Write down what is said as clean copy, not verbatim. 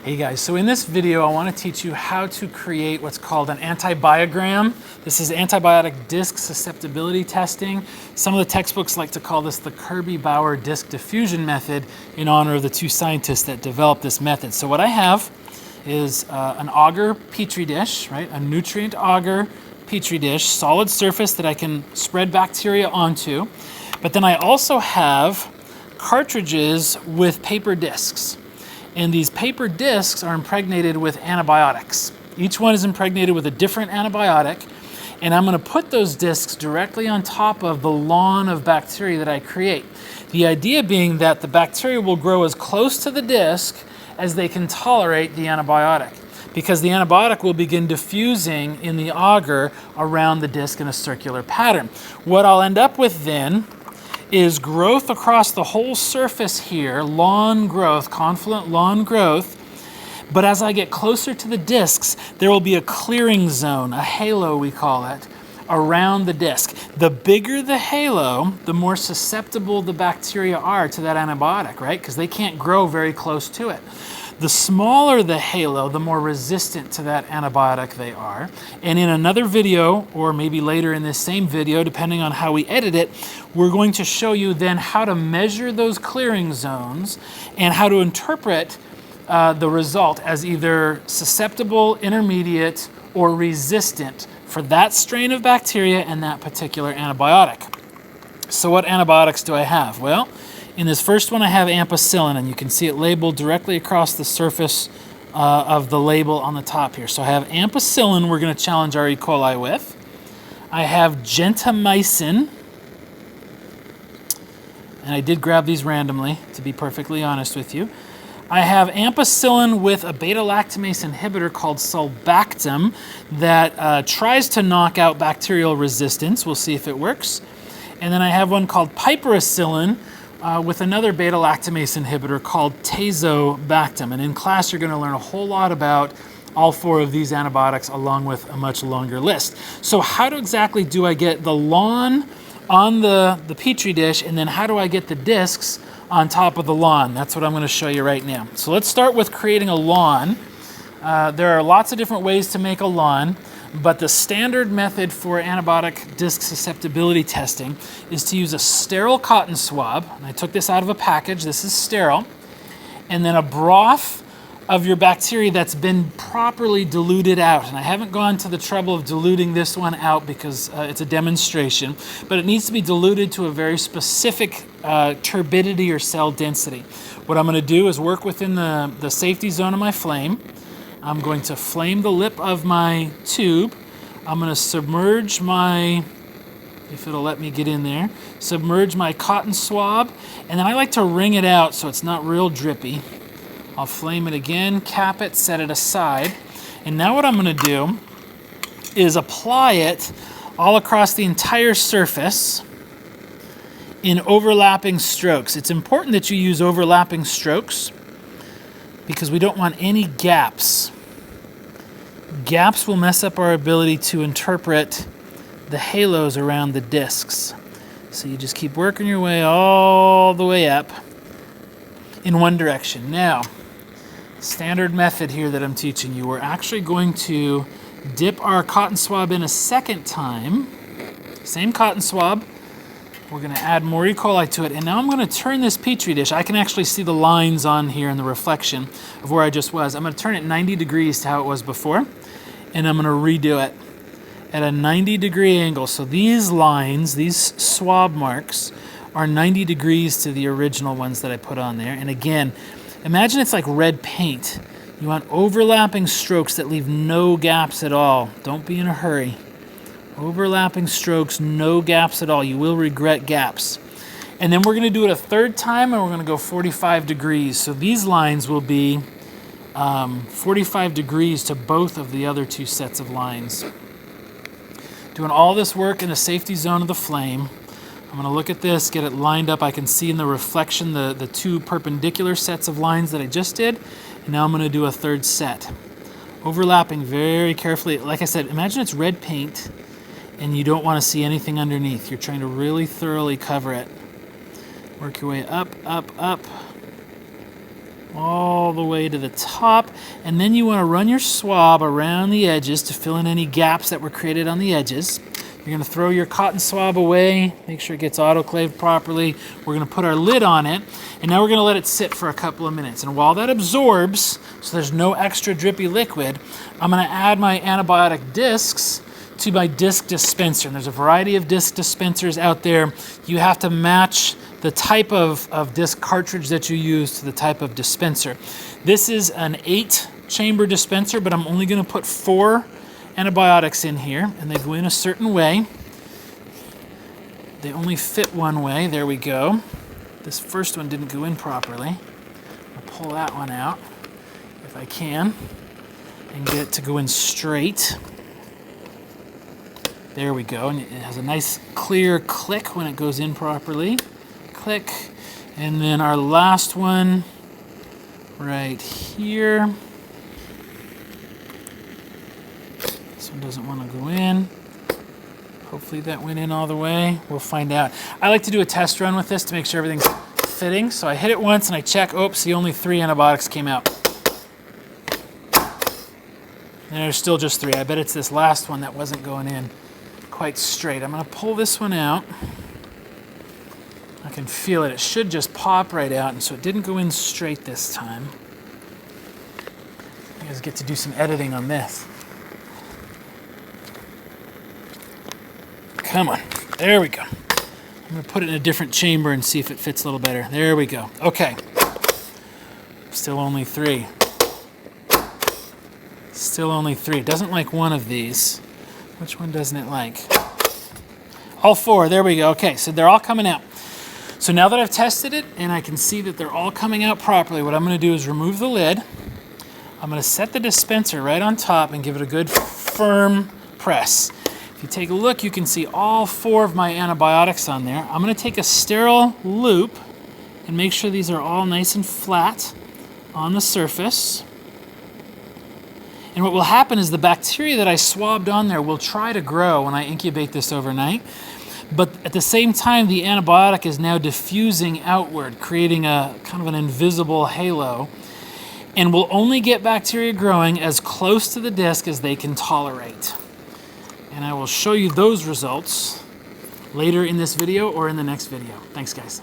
Hey guys, so in this video I want to teach you how to create what's called an antibiogram. This is antibiotic disc susceptibility testing. Some of the textbooks like to call this the Kirby-Bauer disc diffusion method in honor of the two scientists that developed this method. So what I have is an agar petri dish, right? A nutrient agar petri dish, solid surface that I can spread bacteria onto. But then I also have cartridges with paper discs. And these paper discs are impregnated with antibiotics. Each one is impregnated with a different antibiotic, and I'm going to put those discs directly on top of the lawn of bacteria that I create. The idea being that the bacteria will grow as close to the disc as they can tolerate the antibiotic, because the antibiotic will begin diffusing in the agar around the disc in a circular pattern. What I'll end up with then is growth across the whole surface here, lawn growth, confluent lawn growth. But as I get closer to the discs, there will be a clearing zone, a halo we call it, around the disc. The bigger the halo, the more susceptible the bacteria are to that antibiotic, right? Because they can't grow very close to it. The smaller the halo, the more resistant to that antibiotic they are. And in another video, or maybe later in this same video, depending on how we edit it, we're going to show you then how to measure those clearing zones and how to interpret the result as either susceptible, intermediate, or resistant for that strain of bacteria and that particular antibiotic. So what antibiotics do I have? Well, in this first one I have ampicillin, and you can see it labeled directly across the surface of the label on the top here. So I have ampicillin we're going to challenge our E. coli with. I have gentamicin, and I did grab these randomly, to be perfectly honest with you. I have ampicillin with a beta-lactamase inhibitor called sulbactam that tries to knock out bacterial resistance. We'll see if it works. And then I have one called piperacillin with another beta-lactamase inhibitor called tazobactam. And in class you're going to learn a whole lot about all four of these antibiotics along with a much longer list. So how exactly do I get the lawn on the petri dish, and then how do I get the discs on top of the lawn? That's what I'm going to show you right now. So let's start with creating a lawn. There are lots of different ways to make a lawn, but the standard method for antibiotic disc susceptibility testing is to use a sterile cotton swab. And I took this out of a package. This is sterile. And then a broth of your bacteria that's been properly diluted out. And I haven't gone to the trouble of diluting this one out because it's a demonstration, but it needs to be diluted to a very specific turbidity or cell density. What I'm going to do is work within the safety zone of my flame. I'm going to flame the lip of my tube. I'm going to submerge my, if it'll let me get in there, submerge my cotton swab, and then I like to wring it out so it's not real drippy. I'll flame it again, cap it, set it aside. And now what I'm going to do is apply it all across the entire surface in overlapping strokes. It's important that you use overlapping strokes because we don't want any gaps. Gaps will mess up our ability to interpret the halos around the discs. So you just keep working your way all the way up in one direction. Now, standard method here that I'm teaching you, we're actually going to dip our cotton swab in a second time. Same cotton swab. We're going to add more E. coli to it, and now I'm going to turn this petri dish. I can actually see the lines on here in the reflection of where I just was. I'm going to turn it 90 degrees to how it was before, and I'm going to redo it at a 90-degree angle. So these lines, these swab marks, are 90 degrees to the original ones that I put on there. And again, imagine it's like red paint. You want overlapping strokes that leave no gaps at all. Don't be in a hurry. Overlapping strokes, no gaps at all. You will regret gaps. And then we're going to do it a third time, and we're going to go 45 degrees. So these lines will be 45 degrees to both of the other two sets of lines. Doing all this work in the safety zone of the flame. I'm going to look at this, get it lined up. I can see in the reflection the two perpendicular sets of lines that I just did. And now I'm going to do a third set. Overlapping very carefully. Like I said, imagine it's red paint and you don't want to see anything underneath. You're trying to really thoroughly cover it. Work your way up, up, up. all the way to the top, and then you want to run your swab around the edges to fill in any gaps that were created on the edges. You're going to throw your cotton swab away, make sure it gets autoclaved properly. We're going to put our lid on it, and now we're going to let it sit for a couple of minutes. And while that absorbs, so there's no extra drippy liquid, I'm going to add my antibiotic discs to my disc dispenser. And there's a variety of disc dispensers out there. You have to match the type of disc cartridge that you use to the type of dispenser. This is an 8-chamber dispenser, but I'm only going to put 4 antibiotics in here, and they go in a certain way. They only fit one way. There we go. This first one didn't go in properly. I'll pull that one out if I can and get it to go in straight. There we go, and it has a nice clear click when it goes in properly. Click. And then our last one right here. This one doesn't want to go in. Hopefully that went in all the way. We'll find out. I like to do a test run with this to make sure everything's fitting. So I hit it once and I check. Oops, see, only 3 antibiotics came out. And there's still just 3. I bet it's this last one that wasn't going in quite straight. I'm going to pull this one out. I can feel it. It should just pop right out, and so it didn't go in straight this time. You guys get to do some editing on this. Come on. There we go. I'm going to put it in a different chamber and see if it fits a little better. There we go. Okay. Still only 3. Still only 3. It doesn't like one of these. Which one doesn't it like? All 4. There we go. Okay, so they're all coming out. So now that I've tested it and I can see that they're all coming out properly, what I'm going to do is remove the lid. I'm going to set the dispenser right on top and give it a good firm press. If you take a look, you can see all 4 of my antibiotics on there. I'm going to take a sterile loop and make sure these are all nice and flat on the surface. And what will happen is the bacteria that I swabbed on there will try to grow when I incubate this overnight. But at the same time, the antibiotic is now diffusing outward, creating a kind of an invisible halo, and will only get bacteria growing as close to the disc as they can tolerate. And I will show you those results later in this video or in the next video. Thanks, guys.